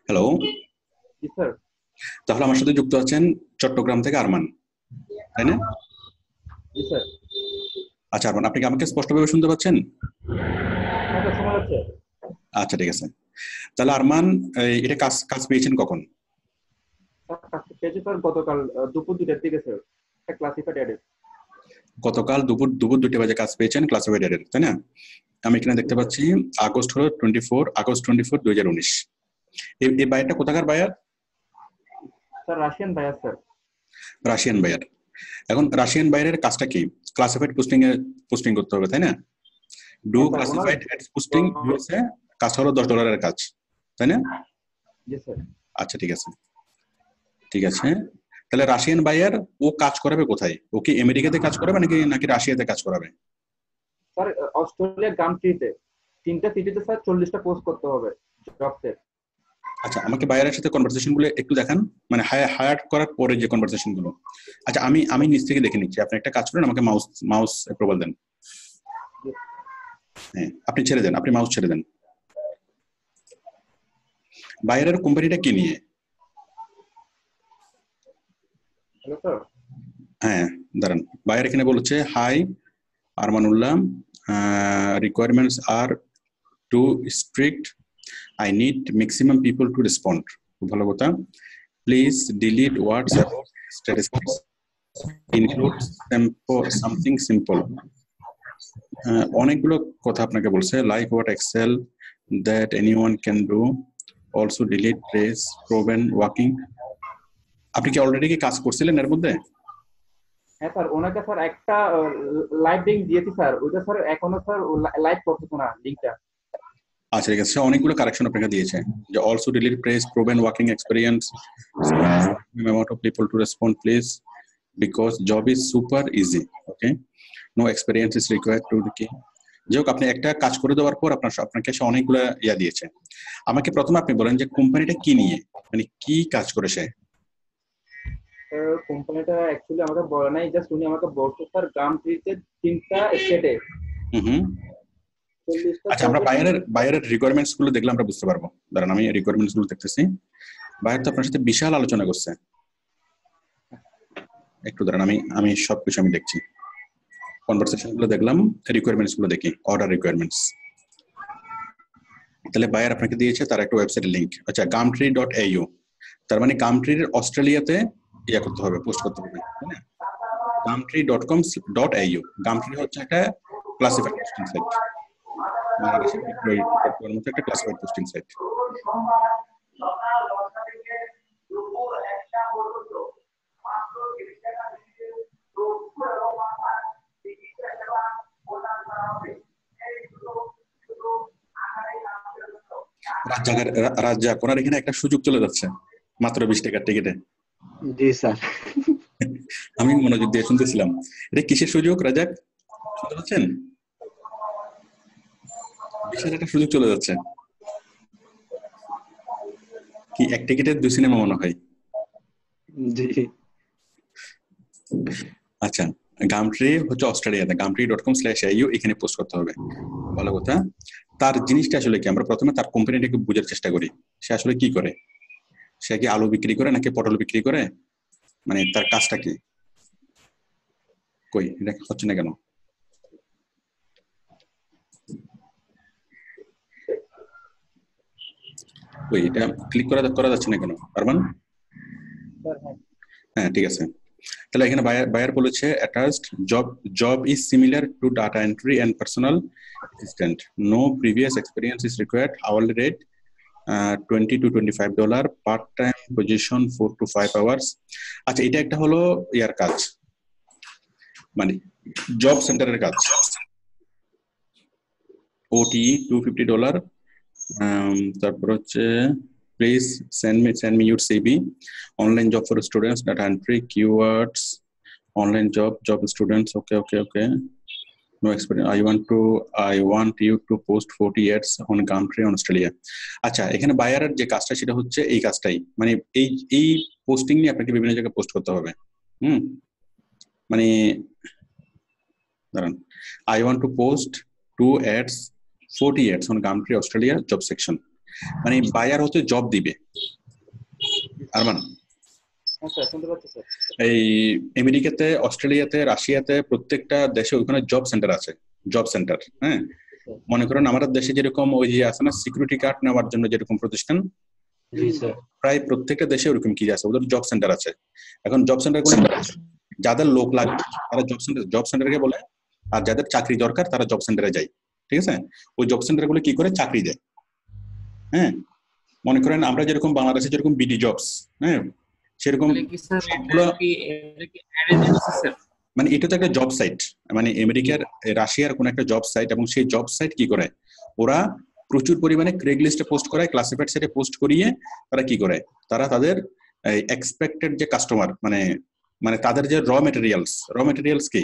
Hello. জি sir. তাহলে আমার সাথে যুক্ত আছেন চট্টগ্রাম থেকে আরমান, তাই না? জি স্যার। আচ্ছা আরমান, আপনি কি আমাকে স্পষ্টভাবে শুনতে পাচ্ছেন? হ্যাঁ স্যার, শোনা যাচ্ছে। আচ্ছা, ঠিক আছে। তাহলে আরমান, এটা কাজ কাজ পেয়েছেন কখন? স্যার কাজটা পেয়েছি স্যার গতকাল দুপুর 2টার দিকে স্যার, একটা ক্লাসিফাইড অ্যাডে। গতকাল দুপুর দুপুর 2টা বাজে কাজ পেয়েছেন ক্লাসিফাইড এর, তাই না? আমি এখানে জি দেখতে স্যার। পাচ্ছি আগস্ট হলো 24 আগস্ট 2019। এই বায়ারটা কোথাকার buyer? Sir Russian buyer sir. Russian buyer. এখন রাশিয়ান বায়ারের কাজটা কি? ক্লাসিফাইড পোস্টিং এ পোস্টিং করতে হবে, তাই না? ডু হ্যাঁ স্যার, ওনার ক্লাসিফাইড এডস পোস্টিং ইউএসএ। কাজ হলো $10 কাজ, তাই না? জি স্যার। আচ্ছা, ঠিক আছে, ঠিক আছে। তাহলে রাশিয়ান বায়ার ও কাজ করাবে কোথায়? ও কি আমেরিকাতে কাজ করাবে নাকি নাকি রাশিয়াতে কাজ করাবে? স্যার অস্ট্রেলিয়া গামট্রিতে 3টা সিটিতে স্যার 40টা পোস্ট করতে হবে জবসের। আচ্ছা, আমাকে বায়ারের সাথে কনভারসেশন গুলো একটু দেখান, মানে হায়ার করার পরে যে কনভারসেশন গুলো। আচ্ছা, আমি আমি নিচ থেকে দেখে নিচ্ছি। আপনি একটা কাজ করেন, আমাকে মাউস মাউস অ্যাপ্রুভাল দেন। হ্যাঁ, আপনি ছেড়ে দেন, আপনি মাউস ছেড়ে দেন। বায়ারের কোম্পানিটা কি নিয়ে? Hello sir. হ্যাঁ, দাঁড়ান। বায়ার এখানে বলেছে, hi Armanullah, requirements are too strict, I need maximum people to respond. খুব ভালো কথা। Please delete words about statistics. Include something simple. অনেকগুলো কথা আপনাকে বলছে, like what Excel that anyone can do. Also delete trace, proven working. আপনি কি already কি কাজ করছিলেন এর মধ্যে? হ্যাঁ স্যার, ওনাকে স্যার একটা লাইভ লিঙ্ক দিয়েছি স্যার, ওইটা স্যার এখনো স্যার লাইভ করতেছে না লিঙ্কটা। আচ্ছা, ঠিক আছে। সে অনেকগুলো কারেকশন আপনাকে দিয়েছে, যে also delete press, proven working experience, amount of people to respond please because job is super easy. Okay, no experience is required to the key. যাই হোক, আপনি একটা কাজ করে দেওয়ার পর আপনাকে সে অনেকগুলো ইয়া দিয়েছে। আমাকে প্রথমে আপনি বলেন যে কোম্পানিটা কি নিয়ে, মানে কি কাজ করে সে? কোম্পানিটা অ্যাকচুয়ালি আমাকে বলে নাই, জাস্ট উনি আমাকে বলছে স্যার গামট্রিতে 3টা স্টেটে হুম হুম। 40টা আচ্ছা, আমরা পোস্টে বাইরের রিকোয়ারমেন্টস গুলো দেখলে আমরা বুঝতে পারবো। দাঁড়ান, আমি রিকোয়ারমেন্টস গুলো দেখতেছি। বাইরে তো আপনার সাথে বিশাল আলোচনা করছে। একটু দাঁড়ান, আমি সবকিছু আমি দেখছি। কনভারসেশন গুলো দেখলাম, রিকোয়ারমেন্টস গুলো দেখি, অর্ডার রিকোয়ারমেন্টস। তাহলে বায়ার আপনাকে দিয়েছে তার একটা ওয়েবসাইটের লিংক। আচ্ছা, gumtree.au, তার মানে গামট্রির অস্ট্রেলিয়াতে ইয়া করতে হবে, পোস্ট করতে হবে, তাই না? gumtree.com.au, গামট্রি হচ্ছে একটা ক্লাসিফাইড পোস্টিং সাইট, বাংলাদেশের বিক্রয় করতে মতো একটা ক্লাসিফাইড পোস্টিং সাইট। রাজ্জাক, ওনার এখানে একটা সুযোগ চলে যাচ্ছে মাত্র 20 টাকার টিকিটে। জি স্যার। আমি মনোযোগ দিয়ে শুনতেছিলাম। এটা কিসের সুযোগ রাজাক, শুনতে পাচ্ছেন? বিশাল একটা সুযোগ চলে যাচ্ছে। কি এক টিকিটের 2 সিনেমা মনে হয়। জি আচ্ছা, গামট্রি হচ্ছে অস্ট্রেলিয়াতে, gumtree.com/au এখানে পোস্ট করতে হবে। ভালো কথা। তার জিনিসটা আসলে কি, আমরা প্রথমে তার কোম্পানিটাকে বোঝার চেষ্টা করি। সে আসলে কি করে? সে কি আলু বিক্রি করে নাকি পটল বিক্রি করে? মানে তার কাজটা কি? কই এটা হচ্ছে না কেন? কই এটা ক্লিক করা যাচ্ছে না কেন আরমান? স্যার। হ্যাঁ হ্যাঁ, ঠিক আছে। তাহলে এখানে বায়ার বলেছে attached job is similar to data entry and personal assistant, no previous experience is required, hourly rate $20 to $25, part time position 4 to 5 hours. আচ্ছা, এটা একটা হলো ইয়ার কাজ, মানে জব সেন্টারের কাজ। ওটি $250। তারপর হচ্ছে please send me your CV, online job for students, data entry, keywords, online job students. Okay. No experience. I want you to post 40 ads on Gumtree on Australia. আচ্ছা, এখানে বায়ারের যে কাজটা সেটা হচ্ছে এই কাজটাই, মানে এই পোস্টিং নিয়ে আপনাকে বিভিন্ন জায়গায় পোস্ট করতে হবে। মানে দাঁড়ান, I want to post 40 ads on Gumtree Australia job section. মানে বায়ার হচ্ছে জব দিবে। আরমান, হ্যাঁ স্যার শুনতে পাচ্ছি স্যার। এই আমেরিকাতে, অস্ট্রেলিয়াতে, রাশিয়াতে প্রত্যেকটা দেশে ওইখানে জব সেন্টার আছে, জব সেন্টার। হ্যাঁ, মনে করেন আমাদের দেশে যেরকম ওই যে আছে না সিকিউরিটি গার্ড নেওয়ার জন্য যেরকম প্রতিষ্ঠান, জি স্যার। প্রায় প্রত্যেকটা দেশে ওরকম কি আছে, ওদের জব সেন্টার আছে। এখন জব সেন্টার গুলো যাদের লোক লাগবে তারা জব সেন্টারকে বলে, আর যাদের চাকরি দরকার তারা জব সেন্টারে যায়। ঠিক আছে, ওই জব সেন্টার গুলো কি করে চাকরি দেয়। হ্যাঁ, মনে করেন আমরা যেরকম বাংলাদেশে যেরকম বিডি জবস, হ্যাঁ সেরকম মানে এটা তো একটা জব সাইট, মানে আমেরিকার রাশিয়ার কোন একটা জব সাইট, এবং সেই জব সাইট কি করে ওরা প্রচুর পরিমাণে ক্রেগ লিস্টে পোস্ট করায়, ক্লাসিফাইড সাইটে পোস্ট করিয়ে তারা কি করে, তারা তাদের এক্সপেক্টেড যে কাস্টমার মানে মানে তাদের যে র মেটেরিয়ালস কি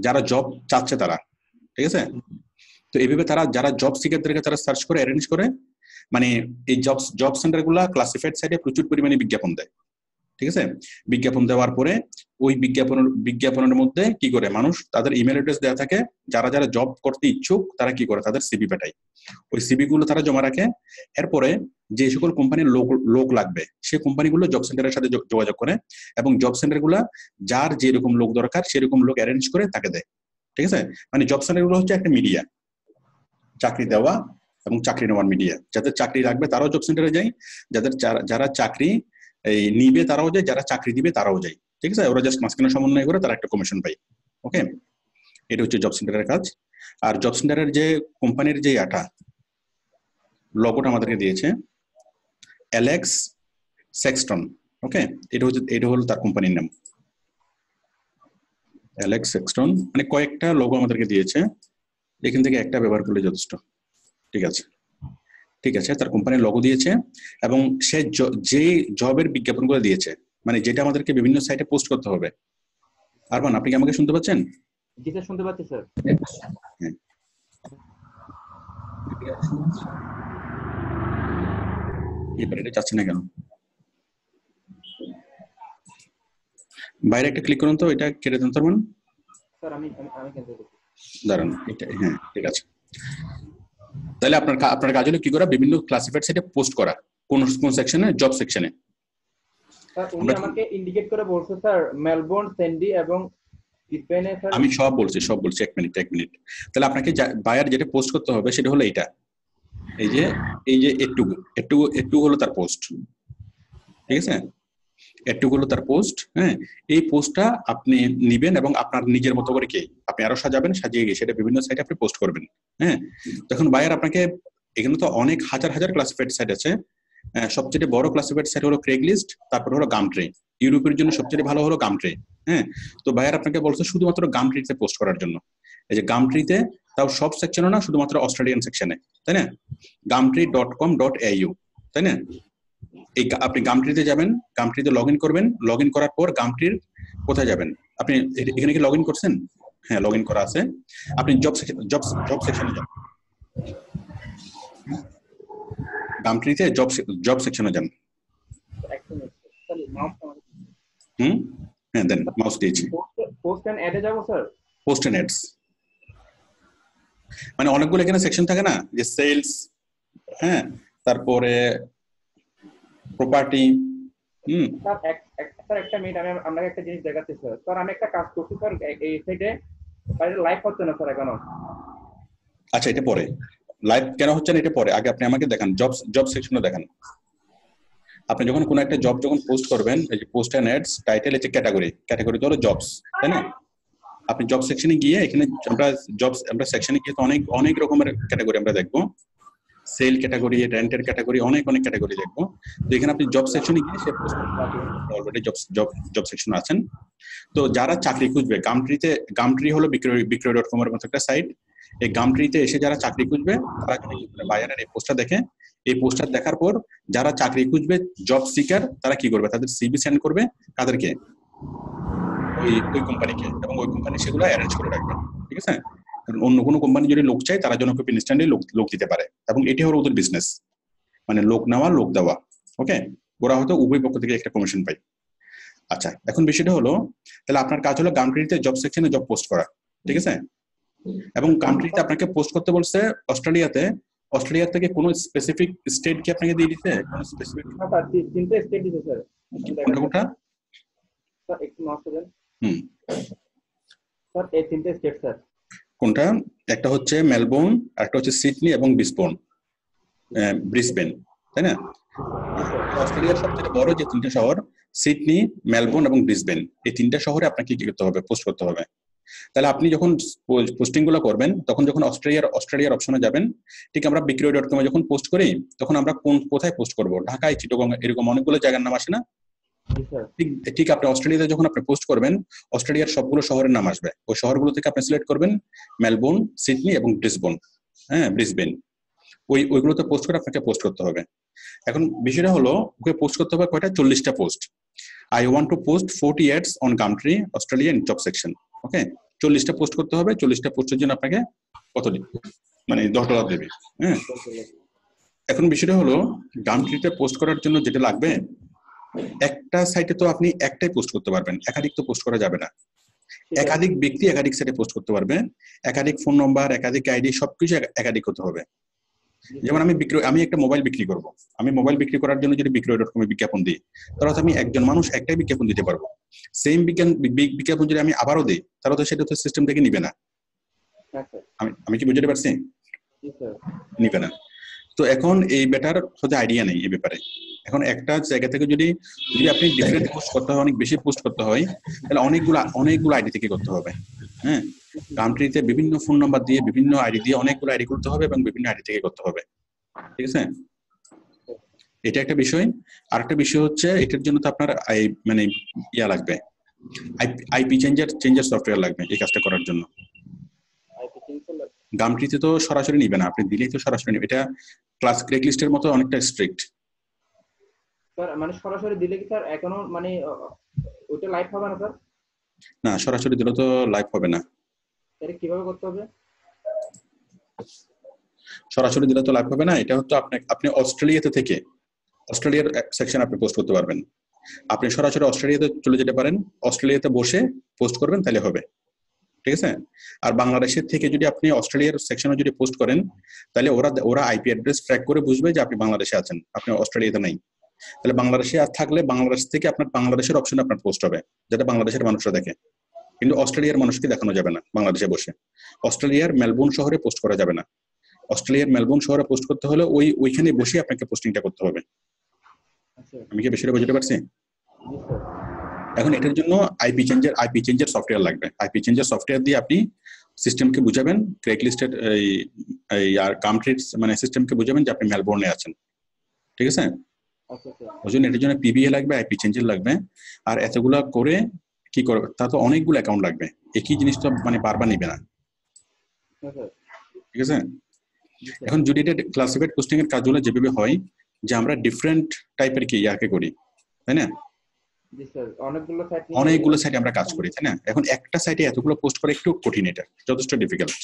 যারা জব চাচ্ছে তারা, ঠিক আছে। তো এইভাবে তারা যারা জব সিকারদেরকে তারা সার্চ করে অ্যারেঞ্জ করে, মানে এই জব সেন্টার গুলা ক্লাসিফাইড সাইটে প্রচুর পরিমাণে বিজ্ঞাপন দেয়। ঠিক আছে, বিজ্ঞাপন দেওয়ার পরে ওই বিজ্ঞাপনের মধ্যে কি করে মানুষ তাদের ইমেল অ্যাড্রেস দেওয়া থাকে, যারা যারা জব করতে ইচ্ছুক তারা কি করে তাদের সিভি পাঠায়, ওই সিভি গুলো তারা জমা রাখে। এরপরে যে সকল কোম্পানির লোক লাগবে সেই কোম্পানিগুলো জব সেন্টারের সাথে যোগাযোগ করে, এবং জব সেন্টার গুলা যার যেরকম লোক দরকার সেরকম লোক অ্যারেঞ্জ করে তাকে দেয়। ঠিক আছে, মানে জব সেন্টার গুলো হচ্ছে একটা মিডিয়া, চাকরি দেওয়া এবং চাকরি নেওয়ার মিডিয়া। যাদের চাকরি লাগবে তারাও জব সেন্টারে যায়, যারা চাকরি এই নিবে তারাও যায়, যারা চাকরি দিবে তারাও যায়। ঠিক আছে, ওরা জাস্ট মাঝখানে সমন্বয় করে তারা একটা কমিশন পায়। ওকে, এটা হচ্ছে জব সেন্টারের কাজ। আর জব সেন্টারের যে কোম্পানির যে লগোটা আমাদেরকে দিয়েছে অ্যালেক্স সেক্সটন। ওকে, এটা হলো তার কোম্পানির নাম অ্যালেক্স সেক্সটন। মানে কয়েকটা লোগো আমাদেরকে দিয়েছে, এখান থেকে একটা ব্যবহার করলে যথেষ্ট। ঠিক আছে, তার কোম্পানির লোগো দিয়েছে, এবং সে যে জবের বিজ্ঞাপনগুলো দিয়েছে, মানে যেটা আমাদেরকে বিভিন্ন সাইটে পোস্ট করতে হবে। আরমান, আপনি কি আমাকে শুনতে পাচ্ছেন? জি স্যার শুনতে পাচ্ছি স্যার। হ্যাঁ, এটা যাচ্ছে না কেন? বাইরে একটা ক্লিক করুন তো, এটা কেটে দেন তার মানে। স্যার আমি কেটে দিচ্ছি। দাঁড়ান, এটা হ্যাঁ ঠিক আছে। তাহলে আপনার কাজ হলো কি করা, বিভিন্ন ক্লাসিফাইড সাইটে পোস্ট করা, কোন সেকশনে, জব সেকশনে। স্যার উনি আমাকে ইন্ডিকেট করে বলছে স্যার মেলবোর্ন, স্যান্ডি এবং ব্রিসবেনে স্যার। আমি সব বলছি এক মিনিট। তাহলে আপনাকে বায়ার যেটা পোস্ট করতে হবে সেটা হলো এইটা, এই যে একটু হলো তার পোস্ট। ঠিক আছে, একটু হলো তার পোস্ট। হ্যাঁ, এই পোস্টটা আপনি নিবেন এবং আপনার নিজের মতো করে আপনি আরো সাজাবেন, সাজিয়ে গিয়ে সেটা বিভিন্ন সাইটে আপনি পোস্ট করবেন। হ্যাঁ, তখন বায়ার আপনাকে, এখানে তো অনেক হাজার ক্লাসিফাইড সাইট আছে। সবচেয়ে বড় ক্লাসিফাইড সাইট হলো ক্রেগলিস্ট, তারপর হলো গামট্রি। ইউরোপের জন্য সবচেয়ে ভালো হলো গামট্রি। হ্যাঁ, তো বায়ার আপনাকে বলছে শুধুমাত্র গামট্রিতে পোস্ট করার জন্য। এই যে গামট্রিতে, তাও সব সেকশনে না, শুধুমাত্র অস্ট্রেলিয়ান সেকশনে, তাই না? gumtree.com.au, তাই না? এই আপনি গামট্রিতে যাবেন, গামট্রিতে লগ ইন করবেন, লগ ইন করার পর গামট্রির কোথায় যাবেন আপনি? এখানে কি লগ ইন করছেন? হ্যাঁ, লগ ইন করা আছে। আপনি জব সেকশনে যান, গামট্রিতে জব সেকশনে যান। হ্যাঁ, দেন মাউস দিয়েছি। পোস্ট এন্ড অ্যাডে যাব স্যার। পোস্ট এন্ড অ্যাডস মানে অনেকগুলো এখানে সেকশন থাকে না, যে সেলস, হ্যাঁ, তারপরে প্রপার্টি। স্যার একটা মিনিট, আমি আপনাকে একটা জিনিস দেখাচ্ছি স্যার। স্যার আমি একটা কাজ করছি স্যার, এই সাইডে লাইভ হচ্ছে না স্যার এখনো। আচ্ছা, এটা পরে লাইভ কেন হচ্ছে না এটা পরে, আগে আপনি আমাকে দেখান জব সেকশনে দেখান। আপনি যখন কোনো একটা জব যখন পোস্ট করবেন, এই যে পোস্ট এন্ড অ্যাডস, টাইটেল হচ্ছে ক্যাটাগরি তো হলো জবস, তাই না? আপনি জব সেকশনে গিয়ে, এখানে আমরা সেকশনে গিয়ে তো অনেক রকমের ক্যাটাগরি আমরা দেখবো, সেল ক্যাটাগরি, রেন্টের ক্যাটাগরি, অনেক ক্যাটাগরি দেখবো। তো এখানে আপনি জব সেকশনে গিয়ে সে পোস্ট অলরেডি জব সেকশনে আছেন। তো যারা চাকরি খুঁজবে, গামট্রি হলো বিক্রয়.com এর মতো একটা সাইট। এই গামট্রিতে এসে যারা চাকরি খুঁজবে তারা বায়ারের এই পোস্টটা দেখে, এই পোস্টার দেখার পর যারা চাকরি খুঁজবে, জব সিকার, তারা কি করবে, তাদের সিভি সেন্ড করবে কাদেরকে, ওই কোম্পানিকে, এবং ওই কোম্পানি সেগুলো অ্যারেঞ্জ করে রাখবে। ঠিক আছে, কারণ অন্য কোনো কোম্পানি যদি লোক চায় তারা যেন খুব ইনস্ট্যান্টলি লোক দিতে পারে, এবং এটি হলো ওদের বিজনেস, মানে লোক নেওয়া লোক দেওয়া। ওকে, ওরা হয়তো উভয় পক্ষ থেকে একটা কমিশন পায়। আচ্ছা, এখন বিষয়টা হলো, তাহলে আপনার কাজ হলো গামট্রিতে জব সেকশনে জব পোস্ট করা। ঠিক আছে, এবং গামট্রিতে আপনাকে পোস্ট করতে বলছে অস্ট্রেলিয়াতে অস্ট্রেলিয়া থেকে কোনো স্পেসিফিক স্টেট কি আপনাকে দিয়ে দিতে, কোনো স্পেসিফিক না স্যার, তিনটে স্টেট দিছে স্যার। কোনটা কোনটা? স্যার একটু নষ্ট দেন হুম, স্যার, এই তিনটে স্টেট স্যার। কোনটা? একটা হচ্ছে মেলবোর্ন, একটা হচ্ছে সিডনি এবং ব্রিসবেন, তাই না? অস্ট্রেলিয়ার সবচেয়ে বড় যে তিনটা শহর সিডনি, মেলবোর্ন এবং ব্রিসবেন, এই তিনটা শহরে আপনাকে কি করতে হবে, পোস্ট করতে হবে। তাহলে আপনি যখন পোস্টিং গুলো করবেন তখন যখন অস্ট্রেলিয়ার অপশনে যাবেন, ঠিক আমরা বিক্রয়.com এ যখন পোস্ট করি তখন আমরা কোথায় পোস্ট করব, ঢাকায়, চিটাগং, এরকম অনেকগুলো জায়গার নাম আসে না? ঠিক ঠিক আপনি অস্ট্রেলিয়াতে যখন আপনি পোস্ট করবেন অস্ট্রেলিয়ার সবগুলো শহরের নাম আসবে, ওই শহরগুলো থেকে আপনি সিলেক্ট করবেন মেলবোর্ন, সিডনি এবং ব্রিসবেন। ওইগুলোতে পোস্ট করে আপনাকে পোস্ট করতে হবে। এখন বিষয়টা হলো ওকে পোস্ট করতে হবে কয়টা, 40টা post. I want to post 40 ads on Gumtree Australian job section. Okay, 40টা post করতে হবে। 40টা পোস্টের জন্য আপনাকে কত মানে $10 দেবে। হ্যাঁ, এখন বিষয়টা হলো গামট্রিতে পোস্ট করার জন্য যেটা লাগবে, একটা সাইটে তো আপনি একটাই পোস্ট করতে পারবেন, একাধিক তো পোস্ট করা যাবে না। একাধিক ব্যক্তি একাধিক সাইটে পোস্ট করতে পারবে, একাধিক ফোন নম্বর, একাধিক আইডি, সবকিছু একাধিক হতে হবে। যেমন আমি একটা মোবাইল বিক্রি করব, আমি মোবাইল বিক্রি করার জন্য যদি বিক্রয়.com এ বিজ্ঞাপন দিই, তাহলে আমি একজন মানুষ একটাই বিজ্ঞাপন দিতে পারবো। সেম বিজ্ঞাপন যদি আমি আবারও দিই তাহলে তো সেটা তো সিস্টেম থেকে নিবে না। আমি কি বুঝতে পারছি? নিবে না। তো এখন এই বেটার হতে আইডিয়া নেই এই ব্যাপারে। এখন একটা জায়গা থেকে যদি আপনি ডিফারেন্ট পোস্ট করতে হয়, অনেক বেশি পোস্ট করতে হয়, তাহলে অনেকগুলো আইডি থেকে করতে হবে। হ্যাঁ, কান্ট্রিতে বিভিন্ন ফোন নাম্বার দিয়ে, বিভিন্ন আইডি দিয়ে অনেকগুলো আইডি করতে হবে এবং বিভিন্ন আইডি থেকে করতে হবে। ঠিক আছে, এটা একটা বিষয়। আর একটা বিষয় হচ্ছে এটার জন্য তো আপনার মানে ইয়া লাগবে, আইপি চেঞ্জার সফটওয়্যার লাগবে এই কাজটা করার জন্য। গামট্রিতে তো সরাসরি নিবে না, আপনি দিলেই তো সরাসরি নিবে। এটা ক্রেগ লিস্টের মতো অনেকটা স্ট্রিক্ট। স্যার মানে সরাসরি দিলে কি স্যার এখনো মানে ওটা লাইভ হবে না স্যার? না, সরাসরি দিলে তো লাইভ হবে না। তাহলে কিভাবে করতে হবে? সরাসরি দিলে তো লাইভ হবে না। এটা হচ্ছে আপনি অস্ট্রেলিয়াতে থেকে অস্ট্রেলিয়ার সেকশন আপনি পোস্ট করতে পারবেন। আপনি সরাসরি অস্ট্রেলিয়াতে চলে যেতে পারেন, অস্ট্রেলিয়াতে বসে পোস্ট করবেন, তাহলে হবে। ঠিক আছে। আর বাংলাদেশের থেকে যদি আপনি অস্ট্রেলিয়ার সেকশনে যদি পোস্ট করেন, তাহলে ওরা আইপি অ্যাড্রেস ট্র্যাক করে বুঝবে যে আপনি বাংলাদেশে আছেন, আপনি অস্ট্রেলিয়াতে নাই। তাহলে বাংলাদেশে থাকলে বাংলাদেশ থেকে আপনার বাংলাদেশের অপশনে আপনার পোস্ট হবে, যেটা বাংলাদেশের মানুষরা দেখে। কিন্তু অস্ট্রেলিয়ার মানুষকে দেখানো যাবে না বাংলাদেশে বসে। অস্ট্রেলিয়ার মেলবোর্ন শহরে পোস্ট করা যাবে না। অস্ট্রেলিয়ার মেলবোর্ন শহরে পোস্ট করতে হলে ওইখানে বসে আপনাকে পোস্টিংটা করতে হবে। আমি কি বেশিটা বুঝতে পারছি? এখন এটার জন্য আইপি চেঞ্জার সফটওয়্যার লাগবে। আইপি চেঞ্জার সফটওয়্যার দিয়ে আপনি সিস্টেমকে বুঝাবেন, ক্রেগ লিস্টের আর কান্ট্রির মানে সিস্টেমকে বুঝাবেন যে আপনি মেলবোর্নে আছেন। ঠিক আছে, ওই জন্য এটার জন্য পিবিএ লাগবে, আইপি চেঞ্জার লাগবে। আর এতগুলা করে কি করবে, তা তো অনেকগুলো অ্যাকাউন্ট লাগবে, একই জিনিস তো মানে বারবার নিবে না। ঠিক আছে। এখন যদি এটা ক্লাসিফাইড পোস্টিং এর কাজগুলো যেভাবে হয় যে আমরা ডিফারেন্ট টাইপের কি ইয়াকে করি, তাই না? অনেকগুলো সাইটে আমরা কাজ করি, তাই না? এখন একটা সাইটে এতগুলো পোস্ট করা একটু কঠিন, এটা যথেষ্ট ডিফিকাল্ট।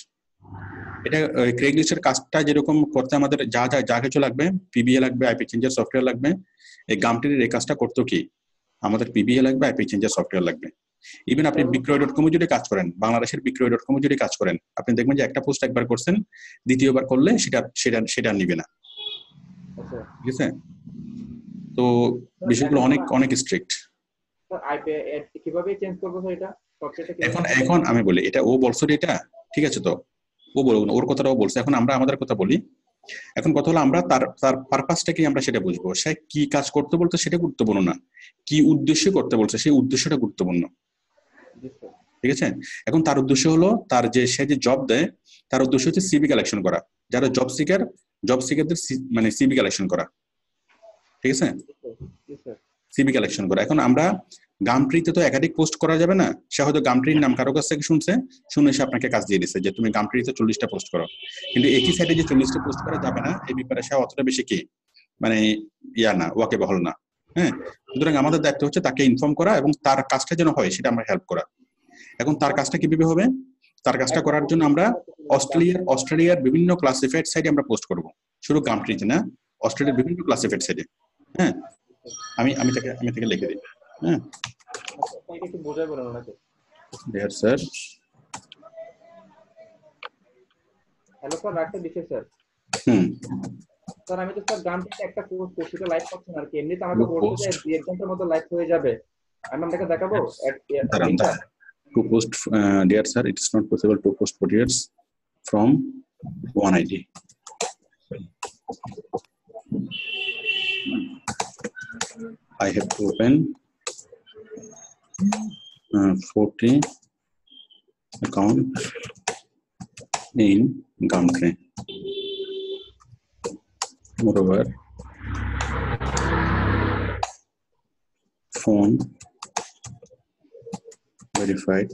এটা ক্রেগ লিস্টের কাজটা যেরকম করতে আমাদের যা কিছু লাগবে, পিবিএ লাগবে, আইপি চেঞ্জার সফটওয়্যার লাগবে। এই গামটির এই কাজটা করতে কি আমাদের পিবিএ লাগবে, আইপি চেঞ্জার সফটওয়্যার লাগবে। ইভেন আপনি বিক্রয়.com যদি কাজ করেন, বাংলাদেশের বিক্রয়.com যদি কাজ করেন, আপনি দেখবেন যে একটা পোস্ট একবার করছেন, দ্বিতীয়বার করলে সেটা নিবে না। ঠিক আছে, তো বিষয়গুলো অনেক স্ট্রিক্ট। কিভাবে চেঞ্জ করবো এটা? এখন আমি বলি, এটা ও বলছো এটা ঠিক আছে, তো ও বলুন, ওর কথাটাও বলছে। এখন আমরা আমাদের কথা বলি। এখন কথা হলো আমরা তার পারপাসটা কি আমরা সেটা বুঝবো। সে কি কাজ করতে বলতো সেটা গুরুত্বপূর্ণ না, কি উদ্দেশ্যে করতে বলছে সেই উদ্দেশ্যটা গুরুত্বপূর্ণ। ঠিক আছে। এখন তার উদ্দেশ্য হলো সে যে জব দেয় তার উদ্দেশ্য হচ্ছে সিভি কালেকশন করা, যারা জব সিকারদের মানে সিভি কালেকশন করা। ঠিক আছে, সিভি কালেকশন করা। এখন আমরা গামট্রিতে তো একাধিক পোস্ট করা যাবে না। সে হয়তো গামট্রির নাম কারো কাছ থেকে শুনে সে আপনাকে কাজ দিয়ে দিচ্ছে যে তুমি গামট্রিতে 40টা পোস্ট করো, কিন্তু একই সাইডে যে 40টা পোস্ট করা যাবে না এই ব্যাপারে সে অতটা বেশি কি মানে ওয়াকিবহাল না। হ্যাঁ, সুতরাং আমাদের দায়িত্ব হচ্ছে তাকে ইনফর্ম করা এবং তার কাজটা যেন হয় সেটা আমরা হেল্প করা। এখন তার কাজটা কিভাবে হবে? তার কাজটা করার জন্য আমরা অস্ট্রেলিয়ার বিভিন্ন ক্লাসিফাইড সাইটে আমরা পোস্ট করব, শুধু গামট্রিতে না, অস্ট্রেলিয়ার বিভিন্ন ক্লাসিফাইড সাইটে। হ্যাঁ, আমি থেকে লিখে দিই। হ্যাঁ, একটু বোঝাই বলেন ওনাকে। ডিয়ার স্যার, হ্যালো স্যার, রাখতে দিচ্ছে স্যার। স্যার আমি তো স্যার গান থেকে একটা পোস্ট করছি তো লাইভ করছেন আর কি, এমনিতে আমাকে You বলছে যে post 2 ঘন্টার মধ্যে লাইভ হয়ে যাবে, আমি আপনাকে দেখাবো Dharan, লিংকটা। to post, dear sir, it is not possible to post photos from one ID. I have to open 40 account in Gumtree. Moreover, phone verified.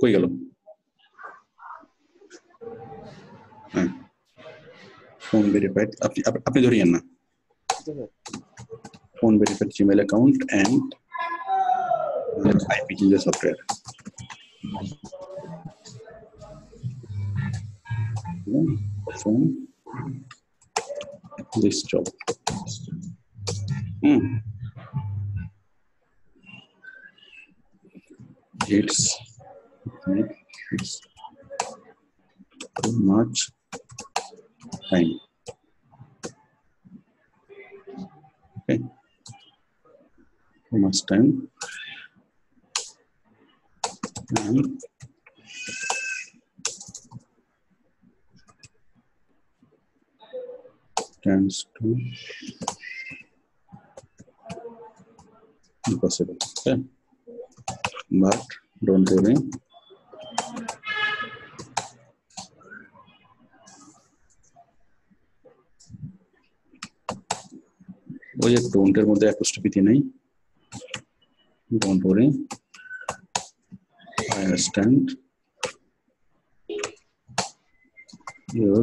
কই গেল? Phone verified. আপনি ধরিয়েন না। Phone verified Gmail account and IP change software. Phone this job. It's too much time. Okay, too much time. And tends to impossible. Okay, but don't worry. ওই যে ডোন্টের মধ্যে apostrophe নেই। Don't worry. I understand your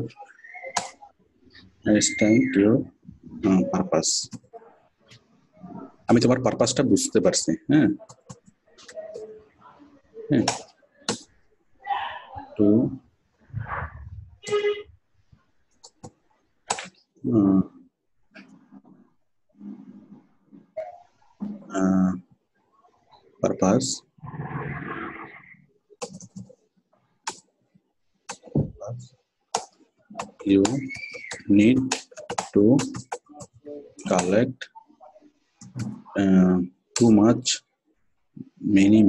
purpose. আমি তোমার পারপাসটা বুঝতে পারছি। হ্যাঁ, তো purpose you need to collect too much many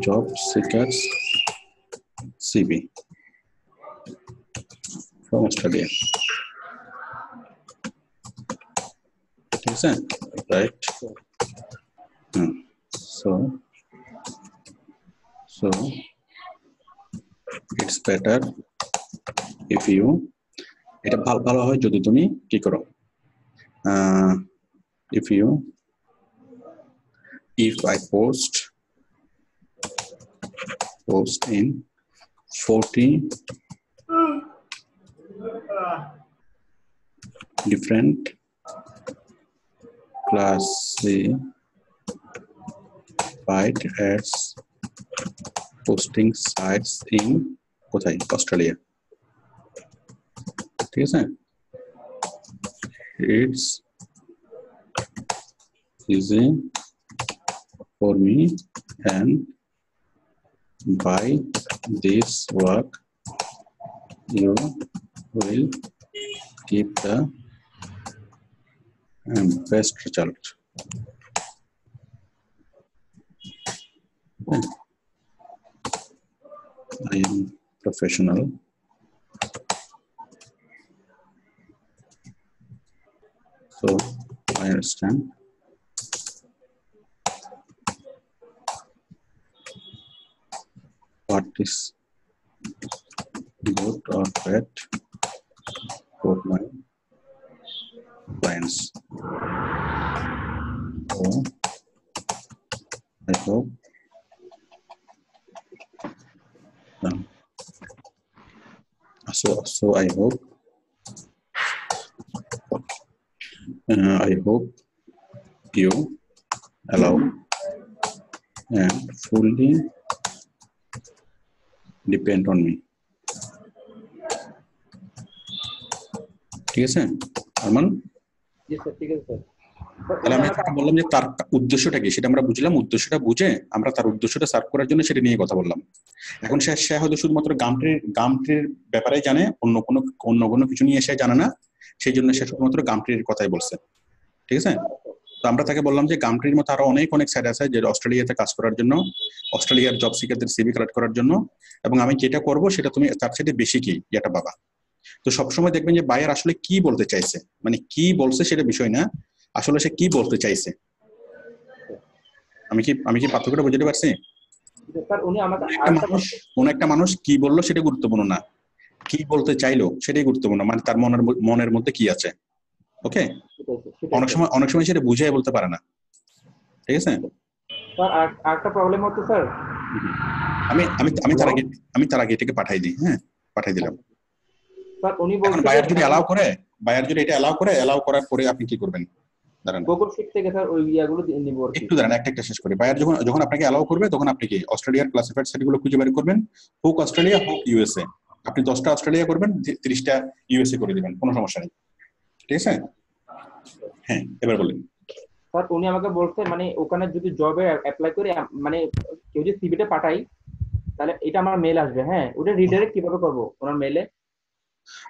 job seekers CV from Australia. Is that right? So it's better if you, এটা ভালো হয় যদি তুমি কি করো, if I post in 40 different classified ads posting sites in কোথায়? Australia. ঠিক আছে, it's easy for me and by this work you will keep the best result. I am professional. So I understand what is good or bad for my clients. So I hope I hope you allow and fully depend on me. ঠিক আছে আরমান? জি sir, ঠিক আছে sir. তাহলে আমি তাকে বললাম যে তার উদ্দেশ্যটা কি সেটা আমরা বুঝলাম, উদ্দেশ্যটা বুঝে আমরা তার উদ্দেশ্যটা সার্ভ করার জন্য সেটা নিয়ে কথা বললাম। এখন সে হয়তো শুধুমাত্র গামট্রির ব্যাপারে জানে, অন্য কোনো কিছু নিয়ে সে জানে না, সেই জন্য সে শুধুমাত্র গামট্রির কথাই বলছে। ঠিক আছে, তো আমরা তাকে বললাম যে গামট্রির মতো আরো অনেক অনেক সাইট আছে যে অস্ট্রেলিয়াতে কাজ করার জন্য, অস্ট্রেলিয়ার জব সিকারদের সিভি কালেক্ট করার জন্য, এবং আমি যেটা করবো সেটা তুমি তার সাথে বেশি কি এটা পাবা। তো সবসময় দেখবেন যে বায়ার আসলে কি বলতে চাইছে, মানে কি বলছে সেটা বিষয় না, আসলে সে কি বলতে চাইছে। আমি কি পার্থক্যটা বুঝতে পারছি? স্যার উনি আমাকে কোন একটা মানুষ কি বললো সেটা গুরুত্বপূর্ণ না, কি বলতে চাইলো সেটাই গুরুত্বপূর্ণ, মানে তার মনের মধ্যে কি আছে। ওকে, অনেক সময় সেটা বুঝাই বলতে পারে না। ঠিক আছে স্যার, আরেকটা প্রবলেম হচ্ছে স্যার, আমি আমি আমি তার আগে এটাকে পাঠাই দিই। হ্যাঁ, পাঠাই দিলাম। স্যার উনি এখন বলছেন বায়ার যদি বায়ার যদি এটা অ্যালাউ করার পরে আপনি কি করবেন? দাঁড়ান গুগল শিট থেকে স্যার ওই ইয়াগুলো নিব আর কি। একটু দাঁড়ান, একটা শেষ করি। বায়ার যখন আপনাকে অ্যালাউ করবে তখন আপনি কি অস্ট্রেলিয়ার ক্লাসিফাইড সাইটগুলো খুঁজে বের করবেন, হোক অস্ট্রেলিয়া হোক ইউএসএ। আপনি 10টা অস্ট্রেলিয়া করবেন, 30টা ইউএসএ করে দিবেন, কোনো সমস্যা নেই। ঠিক আছে, হ্যাঁ এবার বলেন। স্যার উনি আমাকে বলছে মানে ওখানে যদি জবে অ্যাপ্লাই করে মানে কেউ যদি সিভিটা পাঠাই তাহলে এটা আমার মেল আসবে। হ্যাঁ, ওটা রিডাইরেক্ট কিভাবে করব ওনার মেলে?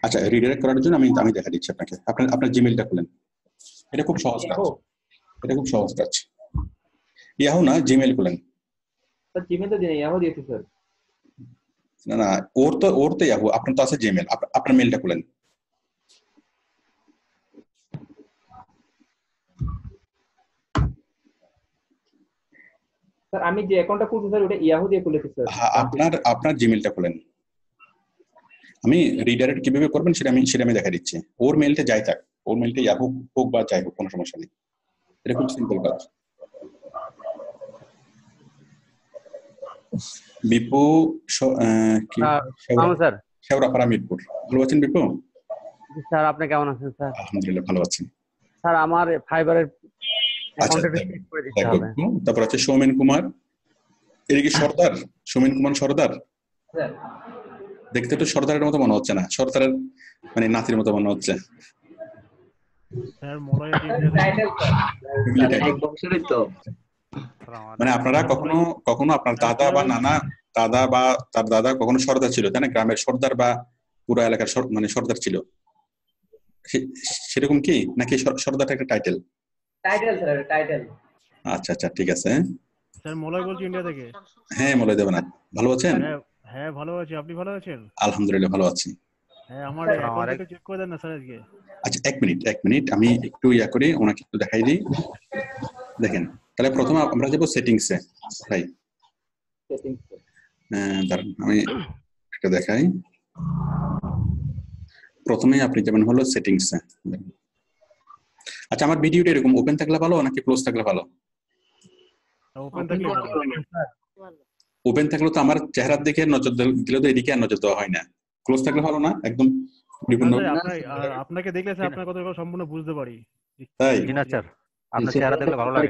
আচ্ছা, রিডাইরেক্ট করার জন্য আমি দেখা দিচ্ছি আপনাকে। আপনার জিমেইলটা খুলেন। এটা খুব সহজ কাজ, ইয়াহু না, জিমেইল খুলেন। স্যার জিমেল তো দিন, ইয়াহু দিয়েছি স্যার। না ওর তো ইয়াহু, আপনার তো আছে জিমেইল। আপনার মেইলটা খুলেন। স্যার আমি যে অ্যাকাউন্টটা খুলছি স্যার ওটা ইয়াহু দিয়ে খুলেছি স্যার। আপনার জিমেইলটা খুলেন। আমি রিডাইরেক্ট কিভাবে করবেন সেটা আমি দেখা দিচ্ছি। ওর মেইলটা যাই থাক, ওর মেইলটা ইয়াহু হোক বা যাই হোক, কোনো সমস্যা নেই। এটা খুব সিম্পল কাজ। বিপু শেওড়াপাড়া মিরপুর। ভালো আছেন বিপু? স্যার আপনি কেমন আছেন স্যার? আলহামদুলিল্লাহ ভালো আছি স্যার। আমার ফাইবারের আচ্ছা, তারপর আছে সৌমেন কুমার। এর কি সর্দার? সৌমেন কুমার সর্দার? দেখতে তো সর্দারের মতো মনে হচ্ছে না, সর্দারের মানে নাতির মতো মনে হচ্ছে। মানে আপনারা কখনো আপনার দাদা বা নানা, দাদা বা তার দাদা কখনো সর্দার ছিল, তাই না? গ্রামের সর্দার বা পুরো এলাকার মানে সর্দার ছিল, সেরকম কি? নাকি সর্দারটা একটা টাইটেল? আচ্ছা আচ্ছা, ঠিক আছে। স্যার মলয় বলছি ইন্ডিয়া থেকে। হ্যাঁ মলয় দেবনাথ, ভালো আছেন? হ্যাঁ ভালো আছি, আপনি ভালো আছেন? আলহামদুলিল্লাহ ভালো আছি। হ্যাঁ আমার অ্যাকাউন্টটা চেক করে দেন না স্যার আজকে। আচ্ছা এক মিনিট আমি একটু করি, ওনাকে একটু দেখাই দিই। দেখেন, তাহলে প্রথমে আমরা যাবো সেটিংসে। ভাই দাঁড়ান আমি একটা দেখাই। প্রথমে আপনি যাবেন হলো সেটিংসে। আচ্ছা, আমার ভিডিওটা এরকম ওপেন থাকলে ভালো নাকি ক্লোজ থাকলে ভালো? ওপেন থাকলে তো আমার চেহারার দিকে নজর দিলে তো এদিকে আর নজর দেওয়া হয় না। ক্লোজ থাকলে ভালো না? একদম আপনাকে দেখলে স্যার আপনার কথা সম্পূর্ণ বুঝতে পারি। তাই জি না স্যার, আপনার চেহারা দেখলে ভালো লাগে।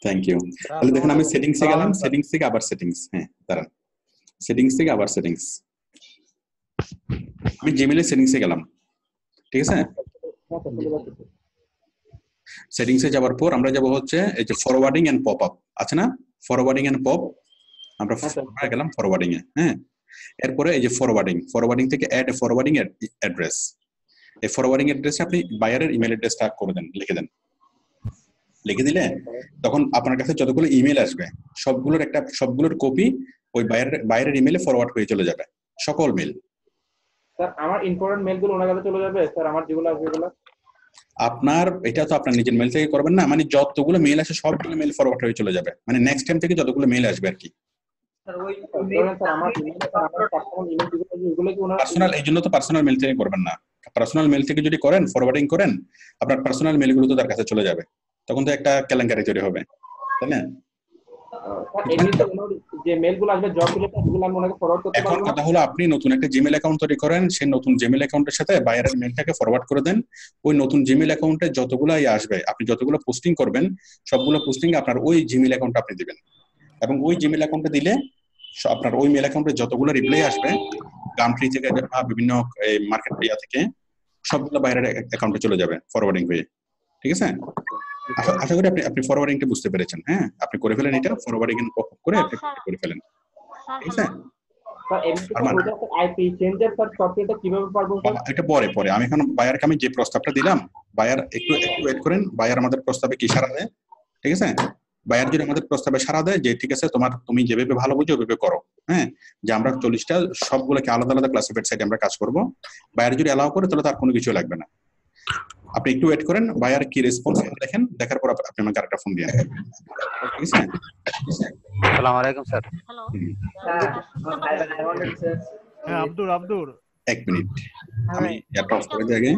Thank you. তাহলে দেখেন আমি সেটিংসে গেলাম, সেটিংস থেকে আবার সেটিংস। হ্যাঁ দাঁড়ান, সেটিংস থেকে আবার সেটিংস। আমি জিমেইলের সেটিংসে গেলাম, ঠিক আছে? সেটিংসে যাওয়ার পর আমরা যাব হচ্ছে এই যে ফরওয়ার্ডিং এন্ড পপ আপ আছে না, ফরওয়ার্ডিং এন্ড পপ। আমরা গেলাম ফরওয়ার্ডিং এ। হ্যাঁ, এরপরে এই যে ফরওয়ার্ডিং থেকে অ্যাড ফরওয়ার্ডিং অ্যাড্রেস। এই ফরওয়ার্ডিং অ্যাড্রেসে আপনি বায়ারের ইমেল অ্যাড্রেসটা করে দেন, লিখে দিলে তখন আপনার কাছে যতগুলো ইমেল আসবে সবগুলোর কপি ওই বায়ারের ইমেলে ফরওয়ার্ড হয়ে চলে যাবে, সকল মেল। স্যার আমার ইম্পর্টেন্ট মেলগুলো ওনার কাছে চলে যাবে স্যার, আমার যেগুলো আসবে এগুলো? আপনার এটা তো আপনার নিজের মেল থেকে করবেন না, মানে যতগুলো মেল আসে সবগুলো মেল ফরওয়ার্ড হয়ে চলে যাবে, মানে নেক্সট টাইম থেকে যতগুলো মেল আসবে আর কি। পার্সোনাল, এই জন্য তো পার্সোনাল মেল থেকে করবেন না। পার্সোনাল মেল থেকে যদি করেন, ফরওয়ার্ডিং করেন, আপনার পার্সোনাল মেলগুলো তো তার কাছে চলে যাবে, তখন তো একটা কেলেঙ্কারি তৈরি হবে, তাই না? এখন কথা হলো আপনি নতুন একটা জিমেল অ্যাকাউন্ট তৈরি করেন, সেই নতুন জিমেল অ্যাকাউন্টের সাথে বায়ারের মেলটাকে ফরওয়ার্ড করে দেন। ওই নতুন জিমেল অ্যাকাউন্টে যতগুলো আসবে, আপনি যতগুলো পোস্টিং করবেন সবগুলো পোস্টিং আপনার ওই জিমেল অ্যাকাউন্টে আপনি দিবেন, এবং ওই জিমেল অ্যাকাউন্টে দিলে আপনার ওই মেল অ্যাকাউন্টে যতগুলো রিপ্লাই আসবে গামট্রি থেকে বা বিভিন্ন মার্কেট প্লেয়ার থেকে সবগুলো বাইরের অ্যাকাউন্টে চলে যাবে ফরওয়ার্ডিং হয়ে। ঠিক আছে, আশা করি আপনি ফরওয়ার্ডিংটা বুঝতে পেরেছেন। হ্যাঁ, আপনি করে ফেলেন, এটা ফরওয়ার্ডিং করে আপনি করে ফেলেন। ঠিক আছে, স্যার এমনি ওটা আইপি চেঞ্জার স্যার সফটওয়্যারটা কিভাবে পারবো স্যার? এটা পরে আমি এখন বায়ারকে আমি যে প্রস্তাবটা দিলাম, বায়ার একটু ওয়েট করেন, বায়ার আমাদের প্রস্তাবে কি সাড়া দেয়। ঠিক আছে, বায়ার যদি আমাদের প্রস্তাবে সাড়া দেয় যে ঠিক আছে তুমি যেভাবে ভালো বুঝো ওইভাবে করো, হ্যাঁ, যে আমরা 40টা সবগুলোকে আলাদা আলাদা ক্লাসিফাইড সাইটে আমরা কাজ করব, বায়ার যদি অ্যালাউ করে তাহলে তার কোনো কিছু লাগবে না। আপনি একটু ওয়েট করেন, বায়ার কি রেসপন্স দেখেন, দেখার পর আপনি আমাকে আরেকটা ফোন দিয়ে। ঠিক আছে, আসসালামু আলাইকুম স্যার। হ্যালো হ্যাঁ আব্দুর 1 মিনিট আমি এটা অফ করে দিই আগে।